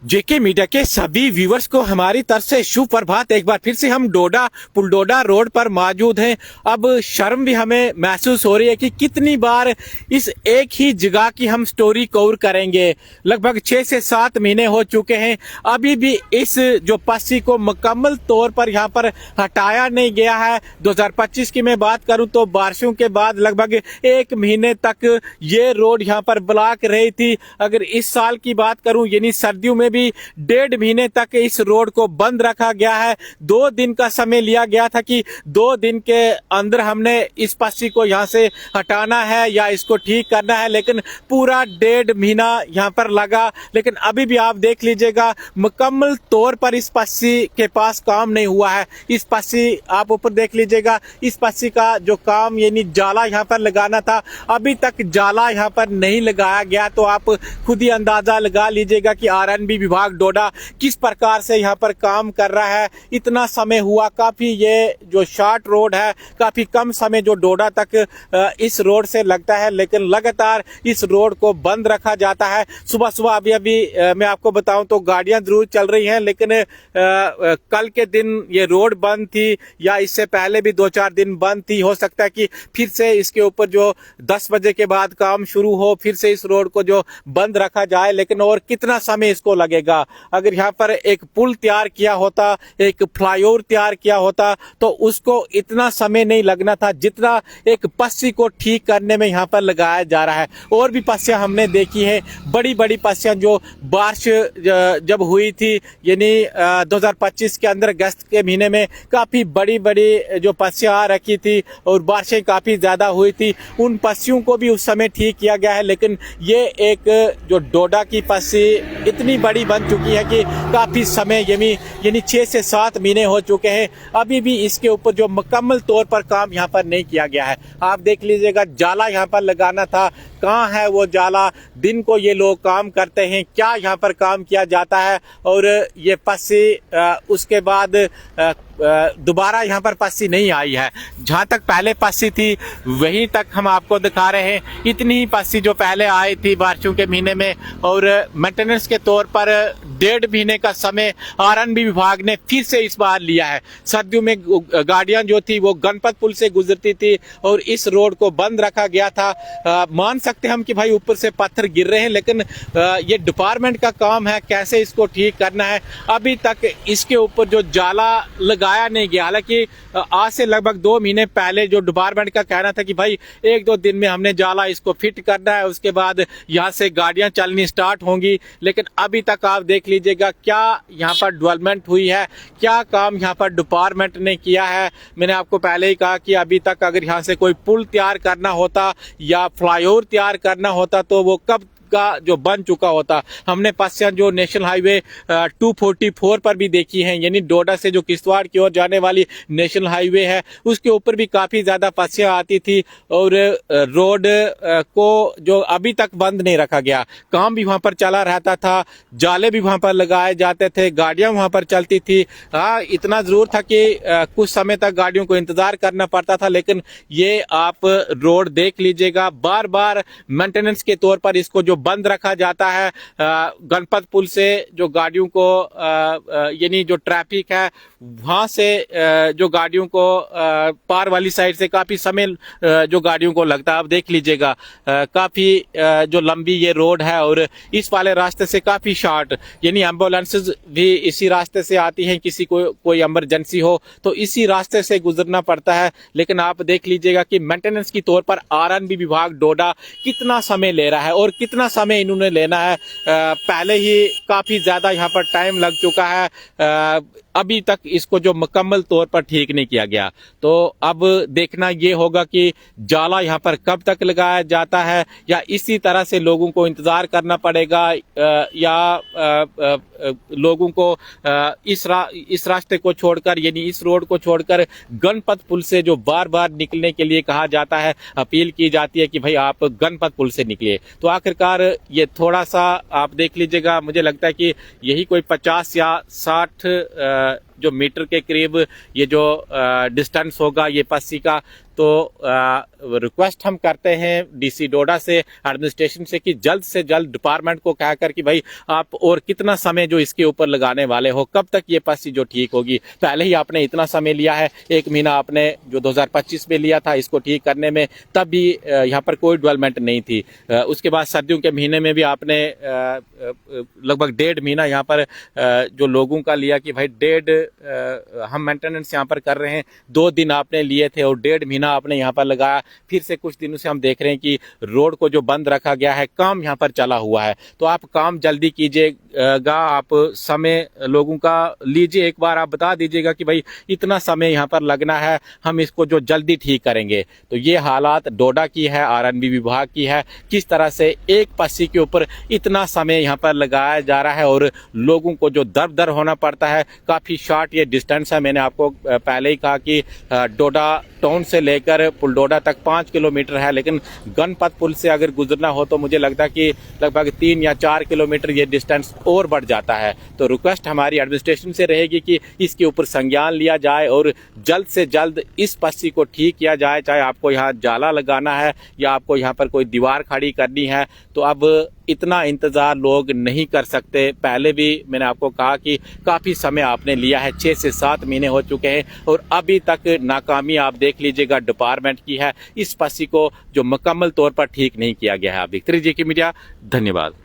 जेके media के सभी viewers को हमारी तरफ से शुभ प्रभात। एक बार फिर से हम डोडा पुलडोडा रोड पर मौजूद हैं। अब शर्म भी हमें महसूस हो रही है कि कितनी बार इस एक ही जगह की हम स्टोरी कवर करेंगे। लगभग 6 से 7 महीने हो चुके हैं, अभी भी इस जो पस्सी को मुकम्मल तौर पर यहाँ पर हटाया नहीं गया है। 2025 की मैं बात करूं तो बारिशों के बाद लगभग 1 महीने तक ये रोड यहाँ पर ब्लॉक रही थी। अगर इस साल की बात करूं यानी सर्दियों में भी 1.5 महीने तक इस रोड को बंद रखा गया है। 2 दिन का समय लिया गया था कि 2 दिन के अंदर हमने इस पस्सी को यहाँ से हटाना है या इसको ठीक करना है, लेकिन पूरा 1.5 महीना यहाँ पर लगा। लेकिन अभी भी आप देख लीजिएगा मुकम्मल तौर पर इस पस्सी के पास काम नहीं हुआ है। इस पस्सी आप ऊपर देख लीजिएगा, इस पस्सी का जो काम यानी जाला यहाँ पर लगाना था, अभी तक जाला यहाँ पर नहीं लगाया गया। तो आप खुद ही अंदाजा लगा लीजिएगा कि आरएनबी विभाग डोडा किस प्रकार से यहाँ पर काम कर रहा है। इतना समय हुआ, काफी ये जो शॉर्ट रोड है, काफी कम समय जो डोडा तक इस रोड से लगता है, लेकिन लगातार इस रोड को बंद रखा जाता है। सुबह सुबह अभी मैं आपको बताऊं तो गाड़ियां जरूर चल रही हैं, लेकिन कल के दिन ये रोड बंद थी या इससे पहले भी 2-4 दिन बंद थी। हो सकता है कि फिर से इसके ऊपर जो 10 बजे के बाद काम शुरू हो, फिर से इस रोड को जो बंद रखा जाए। लेकिन और कितना समय इसको लगेगा? अगर यहाँ पर एक पुल तैयार किया होता, एक फ्लाईओवर तैयार किया होता, तो उसको इतना समय नहीं लगना था जितना एक पस्सी को ठीक करने में यहाँ पर लगाया जा रहा है। और भी पस्सियां हमने देखी है, बड़ी बड़ी पस्सियां जो बारिश जब हुई थी यानी 2025 के अंदर अगस्त के महीने में काफी बड़ी बड़ी जो पस्सियां आ रखी थी और बारिशें काफी ज्यादा हुई थी, उन पस्सियों को भी उस समय ठीक किया गया है। लेकिन ये एक जो डोडा की पस्सी इतनी बड़ी बन चुकी है कि काफी समय यानी 6 से 7 महीने हो चुके हैं, अभी भी इसके ऊपर जो मुकम्मल तौर पर काम यहाँ पर नहीं किया गया है। आप देख लीजिएगा जाला यहाँ पर लगाना था, कहाँ है वो जाला? दिन को ये लोग काम करते हैं, क्या यहाँ पर काम किया जाता है? और ये पस्सी उसके बाद दोबारा यहाँ पर पस्सी नहीं आई है। जहाँ तक पहले पस्सी थी वहीं तक हम आपको दिखा रहे हैं। इतनी ही पस्सी जो पहले आई थी बारिशों के महीने में, और मेंटेनेंस के तौर पर 1.5 महीने का समय आरएनबी विभाग ने फिर से इस बार लिया है। सर्दियों में गाड़ियां जो थी वो गणपत पुल से गुजरती थी और इस रोड को बंद रखा गया था। मान सकते हम कि भाई ऊपर से पत्थर गिर रहे हैं, लेकिन ये डिपार्टमेंट का काम है कैसे इसको ठीक करना है। अभी तक इसके ऊपर जो जाला लगाया नहीं गया। हालांकि आज से लगभग 2 महीने पहले जो डिपार्टमेंट का कहना था कि भाई 1-2 दिन में हमने जाला इसको फिट करना है, उसके बाद यहाँ से गाड़ियां चलनी स्टार्ट होंगी। लेकिन अभी तक आप देख लीजिएगा क्या यहाँ पर डेवलपमेंट हुई है, क्या काम यहाँ पर डिपार्टमेंट ने किया है। मैंने आपको पहले ही कहा कि अभी तक अगर यहाँ से कोई पुल तैयार करना होता या फ्लाईओवर तैयार करना होता तो वो कब का जो बन चुका होता। हमने पस्सियां जो नेशनल हाईवे 244 पर भी देखी हैं, यानी डोडा से जो किश्तवाड़ की ओर जाने वाली नेशनल हाईवे है उसके ऊपर भी काफी ज्यादा पस्सियां आती थी और रोड को जो अभी तक बंद नहीं रखा गया। काम भी वहां पर चला रहता था, जाले भी वहां पर लगाए जाते थे, गाड़ियां वहां पर चलती थी। हाँ, इतना जरूर था कि कुछ समय तक गाड़ियों को इंतजार करना पड़ता था, लेकिन ये आप रोड देख लीजिएगा, बार बार मेंटेनेंस के तौर पर इसको जो बंद रखा जाता है। गणपत पुल से जो गाड़ियों को यानी जो ट्रैफिक है वहां से जो गाड़ियों को पार वाली साइड से काफी समय जो गाड़ियों को लगता है। आप देख लीजिएगा काफी जो लंबी ये रोड है और इस वाले रास्ते से काफी शॉर्ट, यानी एम्बुलेंसेज भी इसी रास्ते से आती हैं, किसी को कोई इमरजेंसी हो तो इसी रास्ते से गुजरना पड़ता है। लेकिन आप देख लीजिएगा कि मेंटेनेंस की तौर पर आरएनबी विभाग डोडा कितना समय ले रहा है और कितना समय इन्होंने लेना है। पहले ही काफी ज्यादा यहाँ पर टाइम लग चुका है, अभी तक इसको जो मुकम्मल तौर पर ठीक नहीं किया गया। तो अब देखना ये होगा कि जाला यहाँ पर कब तक लगाया जाता है, या इसी तरह से लोगों को इंतजार करना पड़ेगा, या लोगों को इस रास्ते को छोड़कर यानी इस रोड को छोड़कर गणपत पुल से जो बार बार निकलने के लिए कहा जाता है, अपील की जाती है कि भाई आप गणपत पुल से निकलिए। तो आखिरकार ये थोड़ा सा आप देख लीजिएगा, मुझे लगता है कि यही कोई 50 या 60 जो मीटर के करीब ये जो डिस्टेंस होगा ये पस्सी का, तो रिक्वेस्ट हम करते हैं डीसी डोडा से, एडमिनिस्ट्रेशन से, कि जल्द से जल्द डिपार्टमेंट को कहकर कि भाई आप और कितना समय जो इसके ऊपर लगाने वाले हो, कब तक ये पस्सी जो ठीक होगी। पहले ही आपने इतना समय लिया है, 1 महीना आपने जो 2025 में लिया था इसको ठीक करने में, तब भी यहाँ पर कोई डेवलपमेंट नहीं थी। उसके बाद सर्दियों के महीने में भी आपने लगभग 1.5 महीना यहाँ पर जो लोगों का लिया कि भाई हम मेंटेनेंस यहाँ पर कर रहे हैं, 2 दिन आपने लिए थे और 1.5 महीना आपने यहाँ पर लगाया। फिर से कुछ दिनों से हम देख रहे हैं कि रोड को जो बंद रखा गया है, काम यहाँ पर चला हुआ है। तो आप काम जल्दी कीजिएगा, आप समय लोगों का लीजिए, एक बार आप बता दीजिएगा कि भाई इतना समय यहाँ पर लगना है, हम इसको जो जल्दी ठीक करेंगे। तो ये हालात डोडा की है, आरएनबी विभाग की है, किस तरह से एक पस्सी के ऊपर इतना समय यहाँ पर लगाया जा रहा है और लोगों को जो दर दर होना पड़ता है। काफ़ी शॉर्ट ये डिस्टेंस है, मैंने आपको पहले ही कहा कि डोडा टाउन से लेकर पुलडोडा तक 5 किलोमीटर है, लेकिन गणपत पुल से अगर गुजरना हो तो मुझे लगता है कि लगभग 3 या 4 किलोमीटर ये डिस्टेंस और बढ़ जाता है। तो रिक्वेस्ट हमारी एडमिनिस्ट्रेशन से रहेगी कि इसके ऊपर संज्ञान लिया जाए और जल्द से जल्द इस पस्सी को ठीक किया जाए। चाहे आपको यहाँ जाला लगाना है या आपको यहाँ पर कोई दीवार खड़ी करनी है, तो अब इतना इंतजार लोग नहीं कर सकते। पहले भी मैंने आपको कहा कि काफ़ी समय आपने लिया है, 6 से 7 महीने हो चुके हैं और अभी तक नाकामी आप देख लीजिएगा डिपार्टमेंट की है। इस पस्सी को जो मुकम्मल तौर पर ठीक नहीं किया गया है। आप देखते रहिए जेके मीडिया। धन्यवाद।